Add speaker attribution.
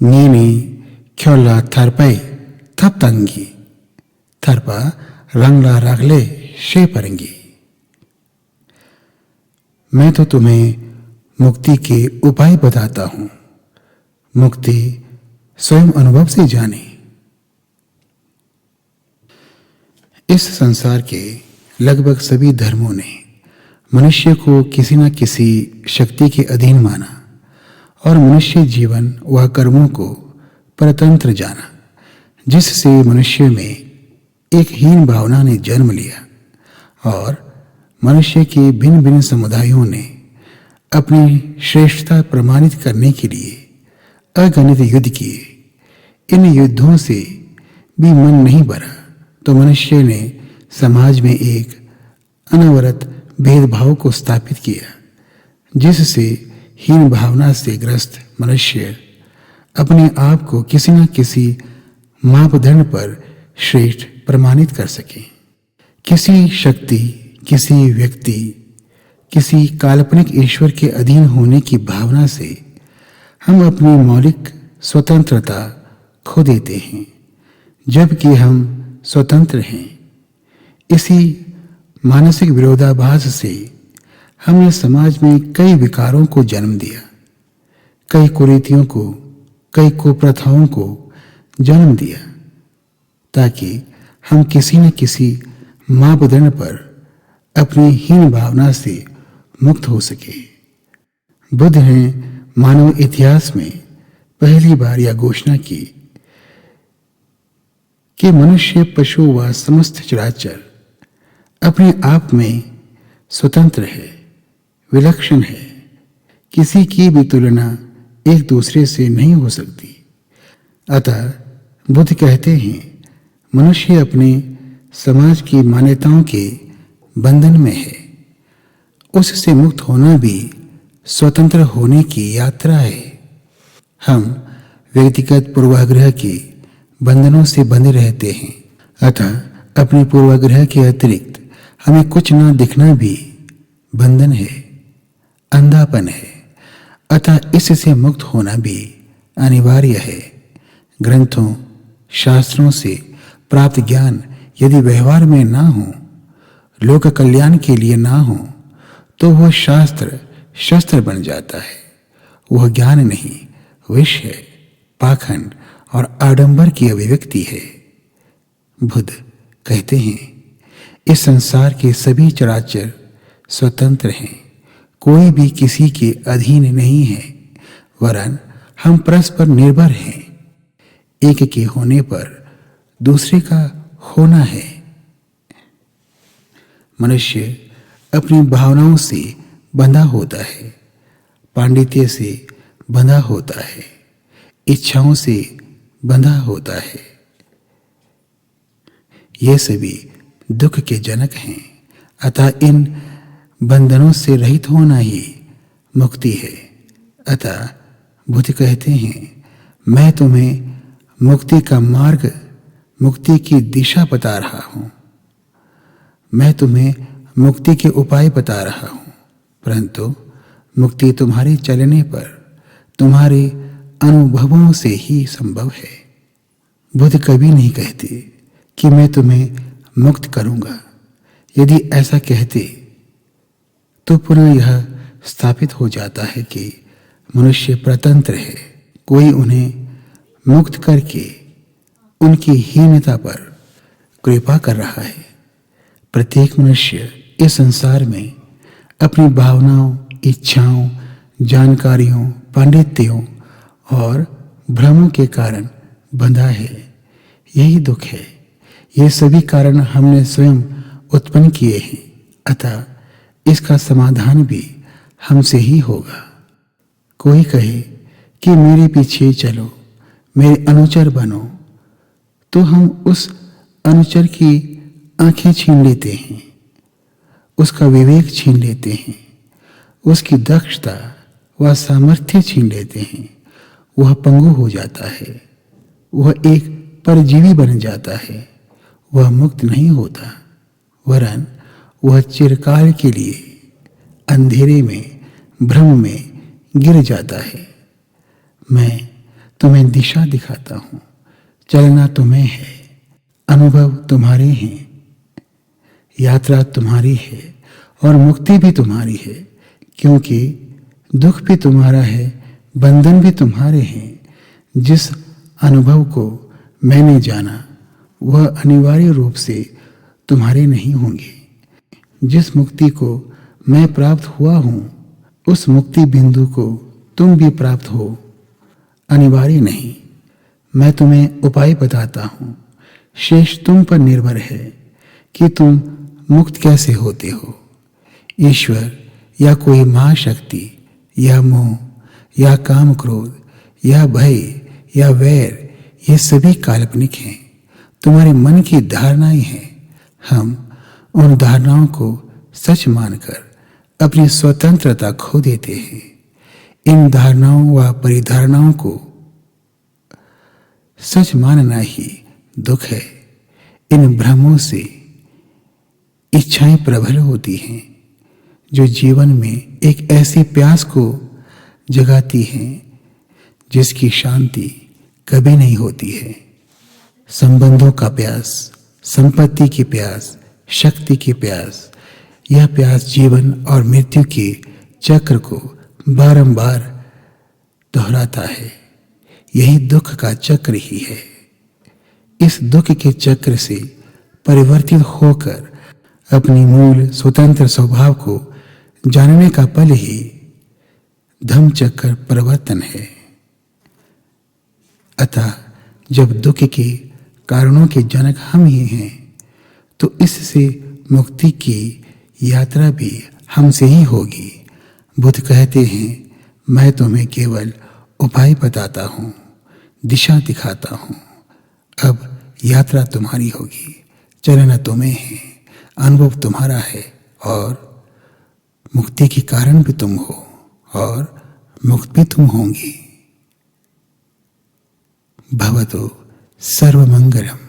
Speaker 1: Nini kyola tarpai taptangi tarpa rangla रागले शे परेंगी। मैं तो तुम्हें मुक्ति के उपाय बताता हूं। मुक्ति स्वयं अनुभव से जाने। इस संसार के लगभग सभी धर्मों ने मनुष्य को किसी न किसी शक्ति के अधीन माना और मनुष्य जीवन व कर्मों को परतंत्र जाना, जिससे मनुष्य में एक हीन भावना ने जन्म लिया और मनुष्य के भिन्न भिन्न समुदायों ने अपनी श्रेष्ठता प्रमाणित करने के लिए अगणित युद्ध किए। इन युद्धों से भी मन नहीं भरा तो मनुष्य ने समाज में एक अनवरत भेदभाव को स्थापित किया, जिससे हीन भावना से ग्रस्त मनुष्य अपने आप को किसी न किसी मापदंड पर श्रेष्ठ प्रमाणित कर सके। किसी शक्ति, किसी व्यक्ति, किसी काल्पनिक ईश्वर के अधीन होने की भावना से हम अपनी मौलिक स्वतंत्रता खो देते हैं, जबकि हम स्वतंत्र हैं। इसी मानसिक विरोधाभास से हमने समाज में कई विकारों को जन्म दिया, कई कुरीतियों को, कई कुप्रथाओं को जन्म दिया, ताकि हम किसी न किसी मापदंड पर अपनी हीन भावना से मुक्त हो सके। बुद्ध ने मानव इतिहास में पहली बार यह घोषणा की कि मनुष्य, पशु व समस्त चराचर अपने आप में स्वतंत्र है, विलक्षण है। किसी की भी तुलना एक दूसरे से नहीं हो सकती। अतः बुद्ध कहते हैं, मनुष्य अपने समाज की मान्यताओं के बंधन में है। उससे मुक्त होना भी स्वतंत्र होने की यात्रा है। हम व्यक्तिगत पूर्वाग्रह के बंधनों से बंधे रहते हैं। अतः अपने पूर्वाग्रह के अतिरिक्त हमें कुछ न दिखना भी बंधन है, अंधापन है। अतः इससे मुक्त होना भी अनिवार्य है। ग्रंथों, शास्त्रों से प्राप्त ज्ञान यदि व्यवहार में ना हो, लोक कल्याण के लिए ना हो, तो वह शास्त्र शस्त्र बन जाता है। वह ज्ञान नहीं, विष है, पाखंड और आडंबर की अभिव्यक्ति है। बुद्ध कहते हैं, इस संसार के सभी चराचर स्वतंत्र हैं, कोई भी किसी के अधीन नहीं है, वरन हम परस्पर निर्भर हैं। एक के होने पर दूसरे का होना है। मनुष्य अपनी भावनाओं से बंधा होता है, पांडित्य से बंधा होता है, इच्छाओं से बंधा होता है। ये सभी दुख के जनक हैं। अतः इन बंधनों से रहित होना ही मुक्ति है। अतः बुद्ध कहते हैं, मैं तुम्हें मुक्ति का मार्ग, मुक्ति की दिशा बता रहा हूं। मैं तुम्हें मुक्ति के उपाय बता रहा हूं, परंतु मुक्ति तुम्हारे चलने पर, तुम्हारे अनुभवों से ही संभव है। बुद्ध कभी नहीं कहते कि मैं तुम्हें मुक्त करूंगा। यदि ऐसा कहते तो पुनः यह स्थापित हो जाता है कि मनुष्य प्रतंत्र है। कोई उन्हें मुक्त करके उनकी हीनता पर कृपा कर रहा है। प्रत्येक मनुष्य इस संसार में अपनी भावनाओं, इच्छाओं, जानकारियों, पांडित्यों और भ्रमों के कारण बंधा है। यही दुख है। ये सभी कारण हमने स्वयं उत्पन्न किए हैं। अतः इसका समाधान भी हमसे ही होगा। कोई कहे कि मेरे पीछे चलो, मेरे अनुचर बनो, तो हम उस अनुचर की आंखें छीन लेते हैं, उसका विवेक छीन लेते हैं, उसकी दक्षता व सामर्थ्य छीन लेते हैं। वह पंगु हो जाता है, वह एक परजीवी बन जाता है। वह मुक्त नहीं होता, वरन वह चिरकाल के लिए अंधेरे में, भ्रम में गिर जाता है। मैं तुम्हें दिशा दिखाता हूं। चलना तुम्हें है, अनुभव तुम्हारे हैं, यात्रा तुम्हारी है और मुक्ति भी तुम्हारी है, क्योंकि दुख भी तुम्हारा है, बंधन भी तुम्हारे हैं। जिस अनुभव को मैंने जाना वह अनिवार्य रूप से तुम्हारे नहीं होंगे। जिस मुक्ति को मैं प्राप्त हुआ हूं, उस मुक्ति बिंदु को तुम भी प्राप्त हो, अनिवार्य नहीं। मैं तुम्हें उपाय बताता हूं, शेष तुम पर निर्भर है कि तुम मुक्त कैसे होते हो। ईश्वर या कोई महाशक्ति या मोह या काम क्रोध या भय या वैर, ये सभी काल्पनिक हैं, तुम्हारे मन की धारणाएं हैं। हम उन धारणाओं को सच मानकर अपनी स्वतंत्रता खो देते हैं। इन धारणाओं व परिधारणाओं को सच मानना ही दुख है। इन भ्रमों से इच्छाएं प्रबल होती हैं जो जीवन में एक ऐसी प्यास को जगाती हैं जिसकी शांति कभी नहीं होती है। संबंधों का प्यास, संपत्ति की प्यास, शक्ति की प्यास, यह प्यास जीवन और मृत्यु के चक्र को बारंबार दोहराता है। यही दुख का चक्र ही है। इस दुख के चक्र से परिवर्तित होकर अपनी मूल स्वतंत्र स्वभाव को जानने का पल ही धम्म चक्र परिवर्तन है। अतः जब दुख के कारणों के जनक हम ही हैं, तो इससे मुक्ति की यात्रा भी हमसे ही होगी। बुद्ध कहते हैं, मैं तुम्हें केवल उपाय बताता हूं, दिशा दिखाता हूं। अब यात्रा तुम्हारी होगी, चलना तुम्हें है, अनुभव तुम्हारा है और मुक्ति के कारण भी तुम हो और मुक्त भी तुम होंगी। भवतु सर्वमंगलम्।